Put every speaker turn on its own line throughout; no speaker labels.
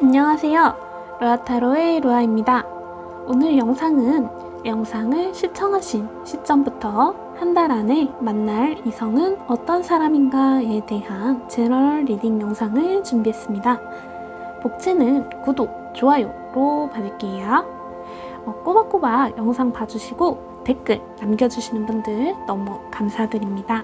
안녕하세요. 루아타로의 루아입니다. 오늘 영상은 영상을 시청하신 시점부터 한 달 안에 만날 이성은 어떤 사람인가에 대한 제너럴 리딩 영상을 준비했습니다. 복채는 구독, 좋아요로 받을게요. 꼬박꼬박 영상 봐주시고 댓글 남겨주시는 분들 너무 감사드립니다.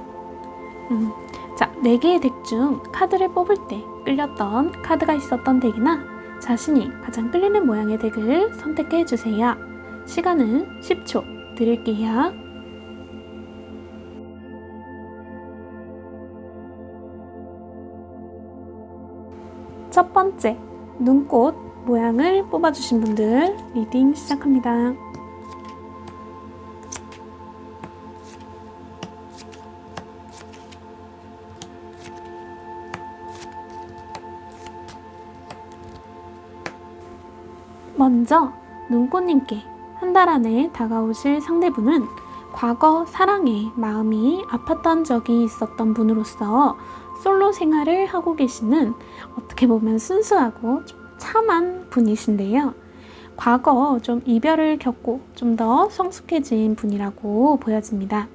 자, 4개의 덱 중 카드를 뽑을 때 끌렸던 카드가 있었던 덱이나 자신이 가장 끌리는 모양의 덱을 선택해 주세요. 시간은 10초 드릴게요. 첫 번째, 눈꽃 모양을 뽑아주신 분들 리딩 시작합니다. 먼저 눈꽃님께 한 달 안에 다가오실 상대분은 과거 사랑에 마음이 아팠던 적이 있었던 분으로서 솔로 생활을 하고 계시는 어떻게 보면 순수하고 좀 참한 분이신데요. 과거 좀 이별을 겪고 좀 더 성숙해진 분이라고 보여집니다.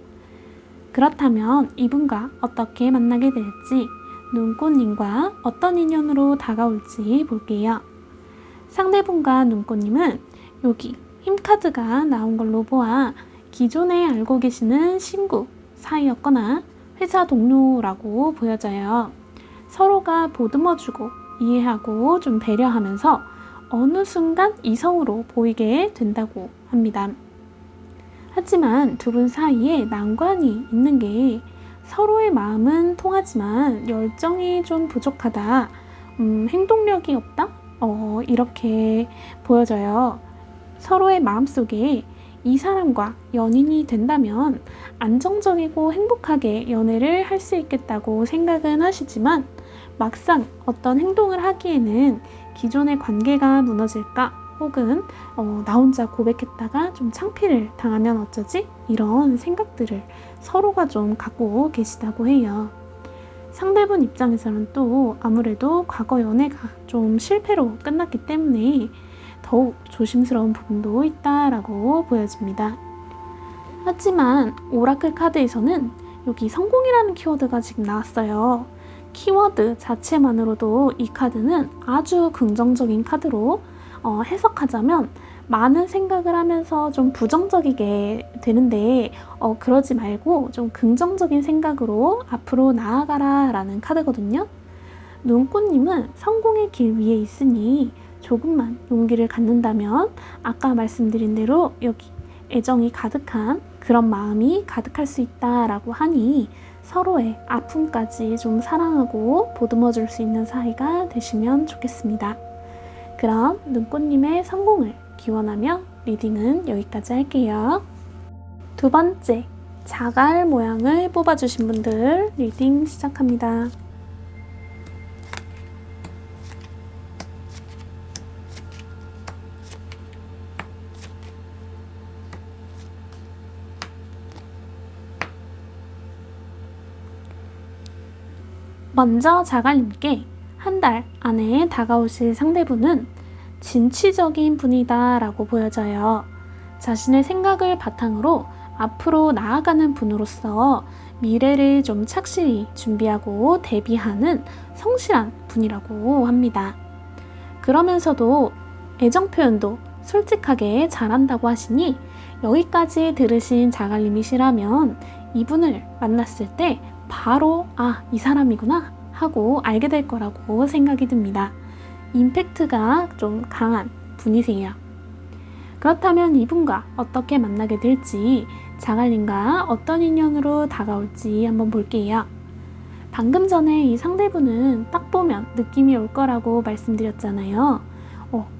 그렇다면 이분과 어떻게 만나게 될지, 눈꽃님과 어떤 인연으로 다가올지 볼게요. 상대분과 눈꽃님은 여기 힘카드가 나온 걸로 보아 기존에 알고 계시는 친구 사이였거나 회사 동료라고 보여져요. 서로가 보듬어주고 이해하고 좀 배려하면서 어느 순간 이성으로 보이게 된다고 합니다. 하지만 두 분 사이에 난관이 있는 게 서로의 마음은 통하지만 열정이 좀 부족하다, 행동력이 없다? 이렇게 보여져요. 서로의 마음속에 이 사람과 연인이 된다면 안정적이고 행복하게 연애를 할 수 있겠다고 생각은 하시지만 막상 어떤 행동을 하기에는 기존의 관계가 무너질까, 혹은 나 혼자 고백했다가 좀 창피를 당하면 어쩌지? 이런 생각들을 서로가 좀 갖고 계시다고 해요. 상대분 입장에서는 또 아무래도 과거 연애가 좀 실패로 끝났기 때문에 더욱 조심스러운 부분도 있다라고 보여집니다. 하지만 오라클 카드에서는 여기 성공이라는 키워드가 지금 나왔어요. 키워드 자체만으로도 이 카드는 아주 긍정적인 카드로 해석하자면 많은 생각을 하면서 좀 부정적이게 되는데 그러지 말고 좀 긍정적인 생각으로 앞으로 나아가라 라는 카드거든요. 눈꽃님은 성공의 길 위에 있으니 조금만 용기를 갖는다면 아까 말씀드린 대로 여기 애정이 가득한 그런 마음이 가득할 수 있다라고 하니 서로의 아픔까지 좀 사랑하고 보듬어 줄 수 있는 사이가 되시면 좋겠습니다. 그럼 눈꽃님의 성공을 기원하며 리딩은 여기까지 할게요. 두 번째, 자갈 모양을 뽑아주신 분들 리딩 시작합니다. 먼저 자갈님께 한 달 안에 다가오실 상대분은 진취적인 분이다 라고 보여져요. 자신의 생각을 바탕으로 앞으로 나아가는 분으로서 미래를 좀 착실히 준비하고 대비하는 성실한 분이라고 합니다. 그러면서도 애정 표현도 솔직하게 잘한다고 하시니 여기까지 들으신 자갈님이시라면 이분을 만났을 때 바로 이 사람이구나 하고 알게 될 거라고 생각이 듭니다. 임팩트가 좀 강한 분이세요. 그렇다면 이분과 어떻게 만나게 될지, 자갈님과 어떤 인연으로 다가올지 한번 볼게요. 방금 전에 이 상대분은 딱 보면 느낌이 올 거라고 말씀드렸잖아요.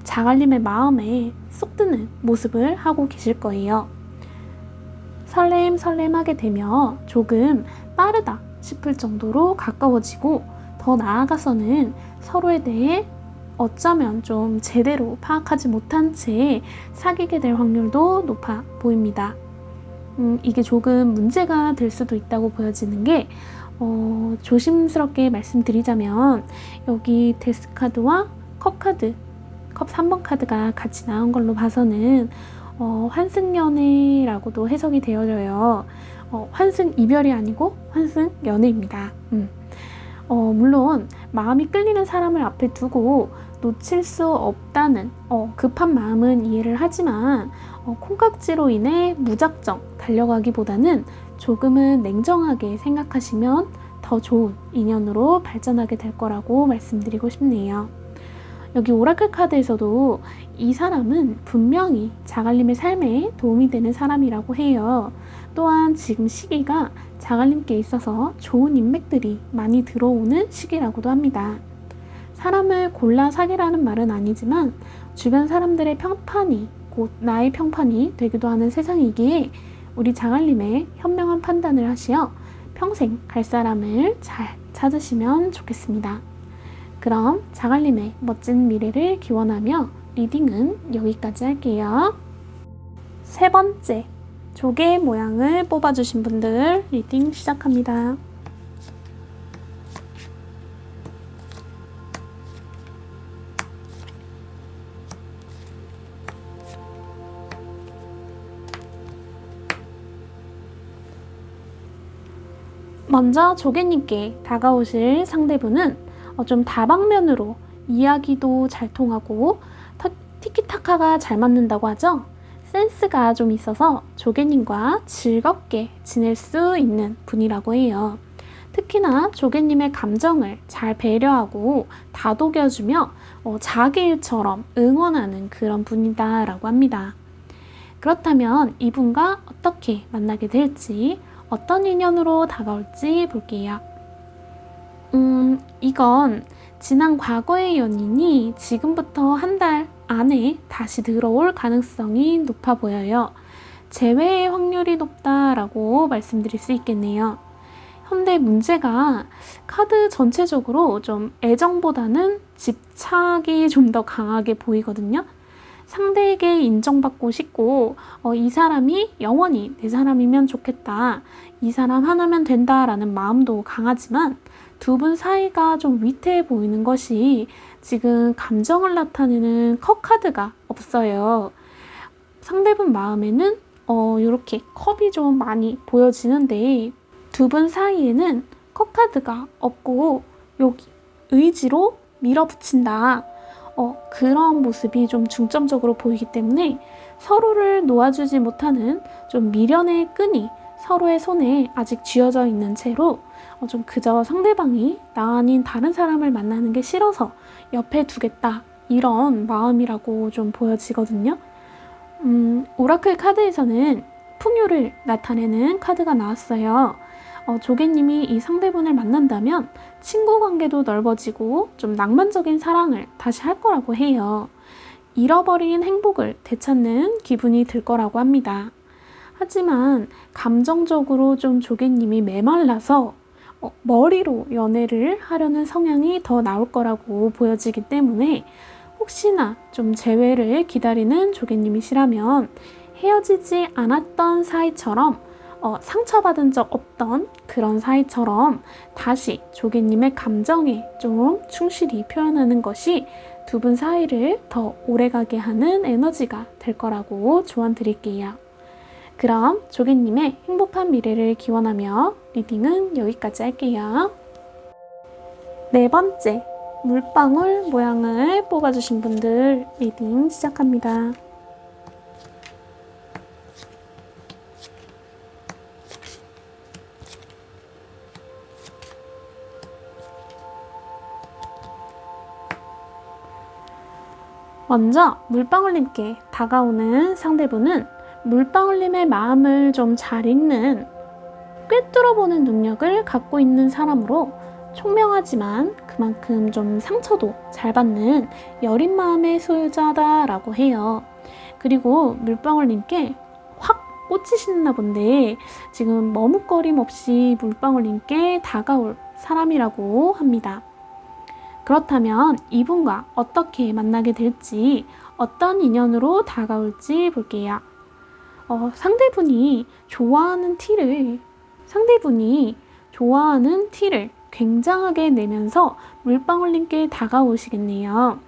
자갈님의 마음에 쏙 드는 모습을 하고 계실 거예요. 설렘설렘하게 되며 조금 빠르다 싶을 정도로 가까워지고 더 나아가서는 서로에 대해 어쩌면 좀 제대로 파악하지 못한 채 사귀게 될 확률도 높아 보입니다. 이게 조금 문제가 될 수도 있다고 보여지는 게 조심스럽게 말씀드리자면 여기 데스카드와 컵 3번 카드가 같이 나온 걸로 봐서는 환승연애라고도 해석이 되어져요. 환승 이별이 아니고 환승 연애입니다. 물론 마음이 끌리는 사람을 앞에 두고 놓칠 수 없다는 급한 마음은 이해를 하지만 콩깍지로 인해 무작정 달려가기보다는 조금은 냉정하게 생각하시면 더 좋은 인연으로 발전하게 될 거라고 말씀드리고 싶네요. 여기 오라클 카드에서도 이 사람은 분명히 자갈님의 삶에 도움이 되는 사람이라고 해요. 또한 지금 시기가 자갈님께 있어서 좋은 인맥들이 많이 들어오는 시기라고도 합니다. 사람을 골라 사귀라는 말은 아니지만 주변 사람들의 평판이 곧 나의 평판이 되기도 하는 세상이기에 우리 자갈님의 현명한 판단을 하시어 평생 갈 사람을 잘 찾으시면 좋겠습니다. 그럼 자갈님의 멋진 미래를 기원하며 리딩은 여기까지 할게요. 세 번째, 조개 모양을 뽑아주신 분들 리딩 시작합니다. 먼저 조개님께 다가오실 상대분은 좀 다방면으로 이야기도 잘 통하고 티키타카가 잘 맞는다고 하죠. 센스가 좀 있어서 조개님과 즐겁게 지낼 수 있는 분이라고 해요. 특히나 조개님의 감정을 잘 배려하고 다독여주며 자기 일처럼 응원하는 그런 분이다라고 합니다. 그렇다면 이분과 어떻게 만나게 될지, 어떤 인연으로 다가올지 볼게요. 이건 지난 과거의 연인이 지금부터 한 달 안에 다시 들어올 가능성이 높아 보여요. 재회의 확률이 높다라고 말씀드릴 수 있겠네요. 현대 문제가 카드 전체적으로 좀 애정보다는 집착이 좀 더 강하게 보이거든요. 상대에게 인정받고 싶고 이 사람이 영원히 내 사람이면 좋겠다. 이 사람 하나면 된다라는 마음도 강하지만 두 분 사이가 좀 위태해 보이는 것이 지금 감정을 나타내는 컵 카드가 없어요. 상대분 마음에는 이렇게 컵이 좀 많이 보여지는데 두 분 사이에는 컵 카드가 없고 여기 의지로 밀어붙인다. 그런 모습이 좀 중점적으로 보이기 때문에 서로를 놓아주지 못하는 좀 미련의 끈이 서로의 손에 아직 쥐어져 있는 채로 좀 그저 상대방이 나 아닌 다른 사람을 만나는 게 싫어서 옆에 두겠다 이런 마음이라고 좀 보여지거든요. 오라클 카드에서는 풍요를 나타내는 카드가 나왔어요. 조개님이 이 상대분을 만난다면 친구 관계도 넓어지고 좀 낭만적인 사랑을 다시 할 거라고 해요. 잃어버린 행복을 되찾는 기분이 들 거라고 합니다. 하지만 감정적으로 좀 조개님이 메말라서 머리로 연애를 하려는 성향이 더 나올 거라고 보여지기 때문에 혹시나 좀 재회를 기다리는 조개님이시라면 헤어지지 않았던 사이처럼 상처받은 적 없던 그런 사이처럼 다시 조개님의 감정에 좀 충실히 표현하는 것이 두 분 사이를 더 오래가게 하는 에너지가 될 거라고 조언 드릴게요. 그럼 조개님의 행복한 미래를 기원하며 리딩은 여기까지 할게요. 네 번째, 물방울 모양을 뽑아주신 분들 리딩 시작합니다. 먼저 물방울님께 다가오는 상대분은 물방울님의 마음을 좀 잘 읽는 꿰뚫어보는 능력을 갖고 있는 사람으로 총명하지만 그만큼 좀 상처도 잘 받는 여린 마음의 소유자다라고 해요. 그리고 물방울님께 확 꽂히시나 본데 지금 머뭇거림 없이 물방울님께 다가올 사람이라고 합니다. 그렇다면 이분과 어떻게 만나게 될지, 어떤 인연으로 다가올지 볼게요. 상대분이 좋아하는 티를 굉장하게 내면서 물방울님께 다가오시겠네요.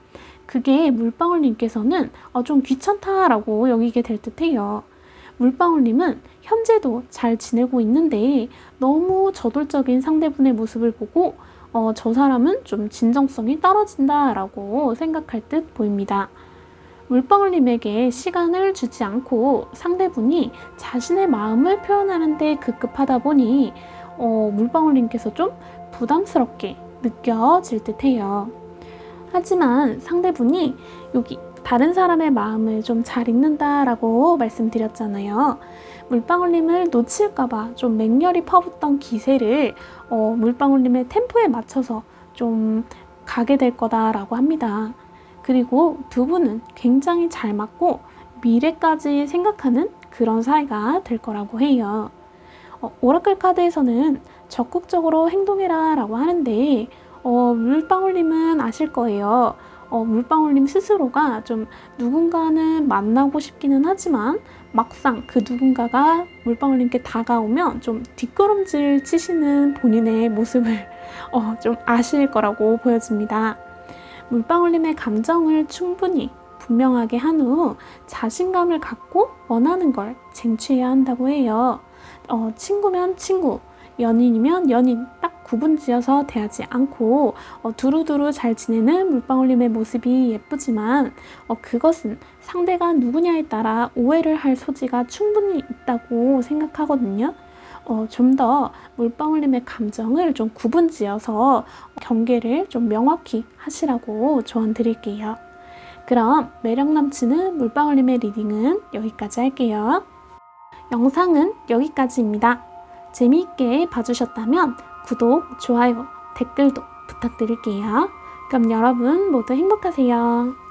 그게 물방울님께서는 좀 귀찮다라고 여기게 될 듯해요. 물방울님은 현재도 잘 지내고 있는데 너무 저돌적인 상대분의 모습을 보고 저 사람은 좀 진정성이 떨어진다라고 생각할 듯 보입니다. 물방울님에게 시간을 주지 않고 상대분이 자신의 마음을 표현하는데 급급하다 보니 물방울님께서 좀 부담스럽게 느껴질 듯해요. 하지만 상대분이 여기 다른 사람의 마음을 좀 잘 읽는다라고 말씀드렸잖아요. 물방울님을 놓칠까봐 좀 맹렬히 퍼붓던 기세를 물방울님의 템포에 맞춰서 좀 가게 될 거다라고 합니다. 그리고 두 분은 굉장히 잘 맞고 미래까지 생각하는 그런 사이가 될 거라고 해요. 오라클 카드에서는 적극적으로 행동해라 라고 하는데 물방울님은 아실 거예요. 물방울님 스스로가 좀 누군가는 만나고 싶기는 하지만 막상 그 누군가가 물방울님께 다가오면 좀 뒷걸음질 치시는 본인의 모습을 좀 아실 거라고 보여집니다. 물방울님의 감정을 충분히 분명하게 한 후 자신감을 갖고 원하는 걸 쟁취해야 한다고 해요. 친구면 친구, 연인이면 연인 딱 구분지어서 대하지 않고 두루두루 잘 지내는 물방울님의 모습이 예쁘지만 그것은 상대가 누구냐에 따라 오해를 할 소지가 충분히 있다고 생각하거든요. 좀 더 물방울님의 감정을 좀 구분지어서 경계를 좀 명확히 하시라고 조언 드릴게요. 그럼 매력 넘치는 물방울님의 리딩은 여기까지 할게요. 영상은 여기까지입니다. 재미있게 봐주셨다면 구독, 좋아요, 댓글도 부탁드릴게요. 그럼 여러분 모두 행복하세요.